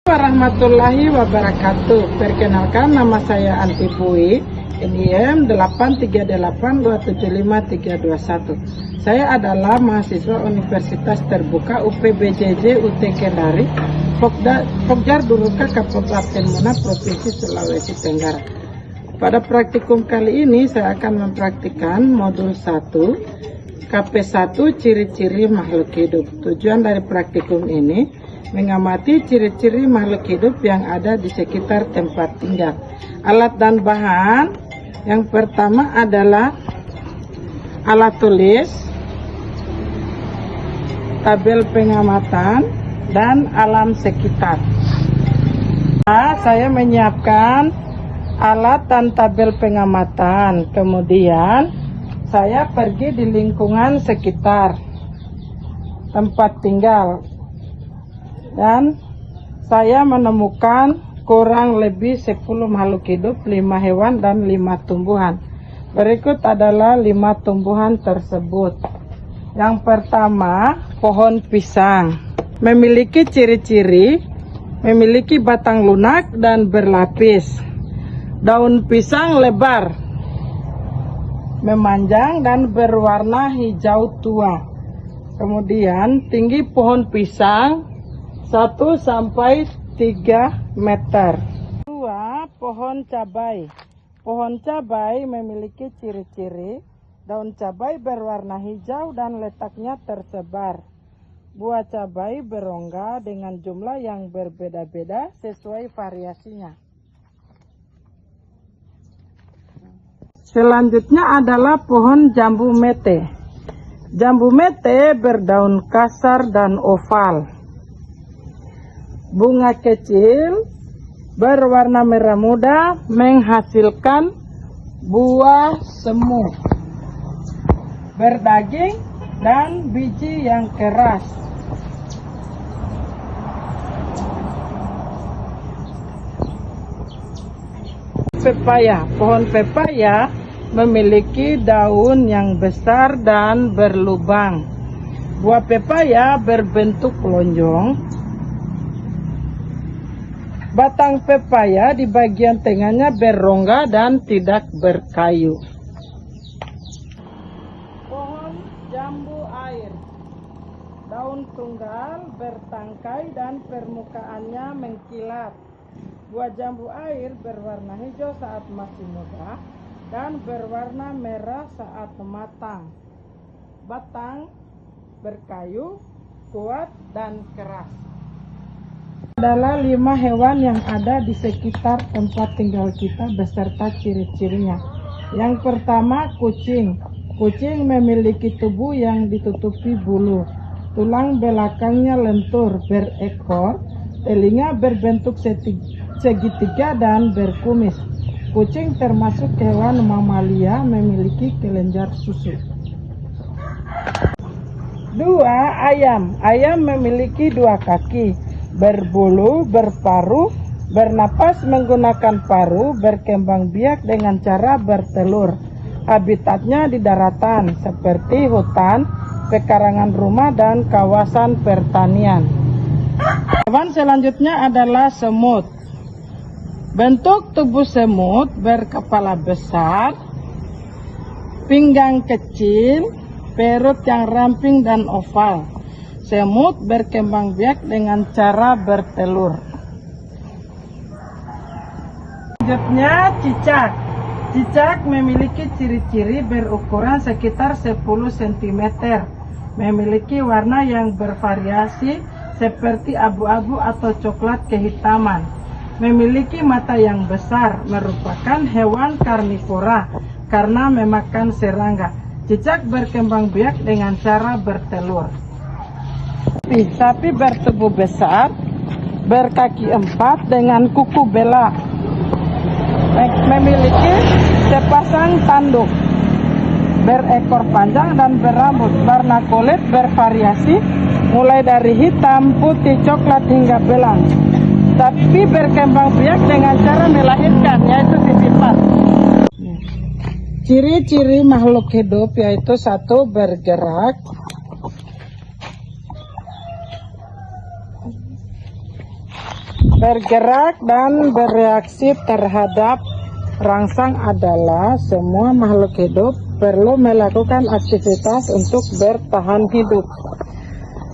Warahmatullahi wabarakatuh. Perkenalkan, nama saya Anti Pui, NIM 838275321. Saya adalah mahasiswa Universitas Terbuka UPBJJ UT Kendari, Pokjar Duruka, Kabupaten Muna, Provinsi Sulawesi Tenggara. Pada praktikum kali ini saya akan mempraktikkan modul 1 KP1 ciri-ciri makhluk hidup. Tujuan dari praktikum ini mengamati ciri-ciri makhluk hidup yang ada di sekitar tempat tinggal. Alat dan bahan yang pertama adalah alat tulis, tabel pengamatan, dan alam sekitar. Saya menyiapkan alat dan tabel pengamatan, kemudian saya pergi di lingkungan sekitar tempat tinggal dan saya menemukan kurang lebih 10 makhluk hidup, 5 hewan dan 5 tumbuhan. Berikut adalah 5 tumbuhan tersebut. Yang pertama, pohon pisang. Memiliki ciri-ciri, memiliki batang lunak dan berlapis. Daun pisang lebar, memanjang dan berwarna hijau tua. Kemudian tinggi pohon pisang 1-3 meter. 2. Pohon cabai. Pohon cabai memiliki ciri-ciri daun cabai berwarna hijau dan letaknya tersebar. Buah cabai berongga dengan jumlah yang berbeda-beda sesuai variasinya. Selanjutnya adalah pohon jambu mete. Jambu mete berdaun kasar dan oval. Bunga kecil berwarna merah muda menghasilkan buah semu, berdaging dan biji yang keras. Pepaya. Pohon pepaya memiliki daun yang besar dan berlubang. Buah pepaya berbentuk lonjong. Batang pepaya di bagian tengahnya berongga dan tidak berkayu. Pohon jambu air. Daun tunggal, bertangkai dan permukaannya mengkilat. Buah jambu air berwarna hijau saat masih muda dan berwarna merah saat matang. Batang berkayu, kuat dan keras. Adalah 5 hewan yang ada di sekitar tempat tinggal kita beserta ciri-cirinya. Yang pertama, kucing. Kucing memiliki tubuh yang ditutupi bulu. Tulang belakangnya lentur, berekor, telinga berbentuk segitiga dan berkumis. Kucing termasuk hewan mamalia, memiliki kelenjar susu. 2. Ayam. Ayam memiliki 2 kaki. Berbulu, berparuh, bernapas menggunakan paruh, berkembang biak dengan cara bertelur. Habitatnya di daratan seperti hutan, pekarangan rumah dan kawasan pertanian. Hewan selanjutnya adalah semut. Bentuk tubuh semut berkepala besar, pinggang kecil, perut yang ramping dan oval. Semut berkembang biak dengan cara bertelur. Selanjutnya, cicak. Cicak memiliki ciri-ciri berukuran sekitar 10 cm. Memiliki warna yang bervariasi seperti abu-abu atau coklat kehitaman. Memiliki mata yang besar, merupakan hewan karnivora karena memakan serangga. Cicak berkembang biak dengan cara bertelur. Sapi bertubuh besar, berkaki 4 dengan kuku bela, memiliki sepasang tanduk, berekor panjang dan berambut. Warna kulit bervariasi mulai dari hitam, putih, coklat hingga belang. Sapi berkembang biak dengan cara melahirkan, yaitu titipan. Ciri-ciri makhluk hidup yaitu 1. Bergerak, Bergerak dan bereaksi terhadap rangsang adalah semua makhluk hidup perlu melakukan aktivitas untuk bertahan hidup.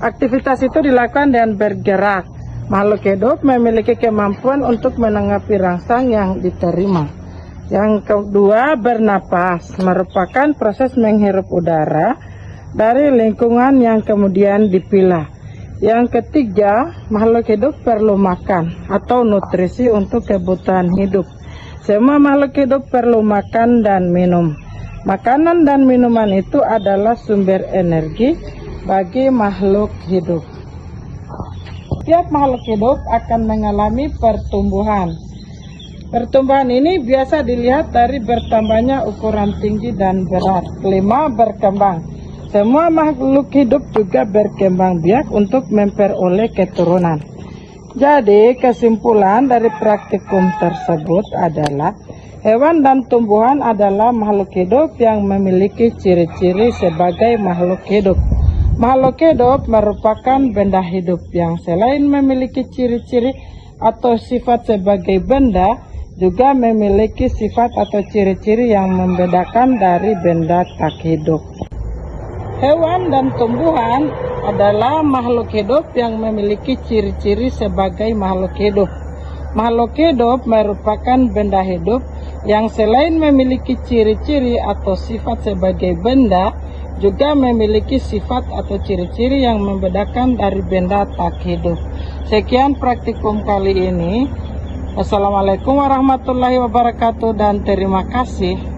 Aktivitas itu dilakukan dengan bergerak. Makhluk hidup memiliki kemampuan untuk menanggapi rangsang yang diterima. Yang kedua, bernapas merupakan proses menghirup udara dari lingkungan yang kemudian dipilah. Yang ketiga, makhluk hidup perlu makan atau nutrisi untuk kebutuhan hidup. Semua makhluk hidup perlu makan dan minum. Makanan dan minuman itu adalah sumber energi bagi makhluk hidup. Setiap makhluk hidup akan mengalami pertumbuhan. Pertumbuhan ini biasa dilihat dari bertambahnya ukuran tinggi dan berat. 5. Berkembang. Semua makhluk hidup juga berkembang biak untuk memperoleh keturunan. Jadi kesimpulan dari praktikum tersebut adalah hewan dan tumbuhan adalah makhluk hidup yang memiliki ciri-ciri sebagai makhluk hidup. Makhluk hidup merupakan benda hidup yang selain memiliki ciri-ciri atau sifat sebagai benda, juga memiliki sifat atau ciri-ciri yang membedakan dari benda tak hidup. Hewan dan tumbuhan adalah makhluk hidup yang memiliki ciri-ciri sebagai makhluk hidup. Makhluk hidup merupakan benda hidup yang selain memiliki ciri-ciri atau sifat sebagai benda, juga memiliki sifat atau ciri-ciri yang membedakan dari benda tak hidup. Sekian praktikum kali ini. Wassalamualaikum warahmatullahi wabarakatuh dan terima kasih.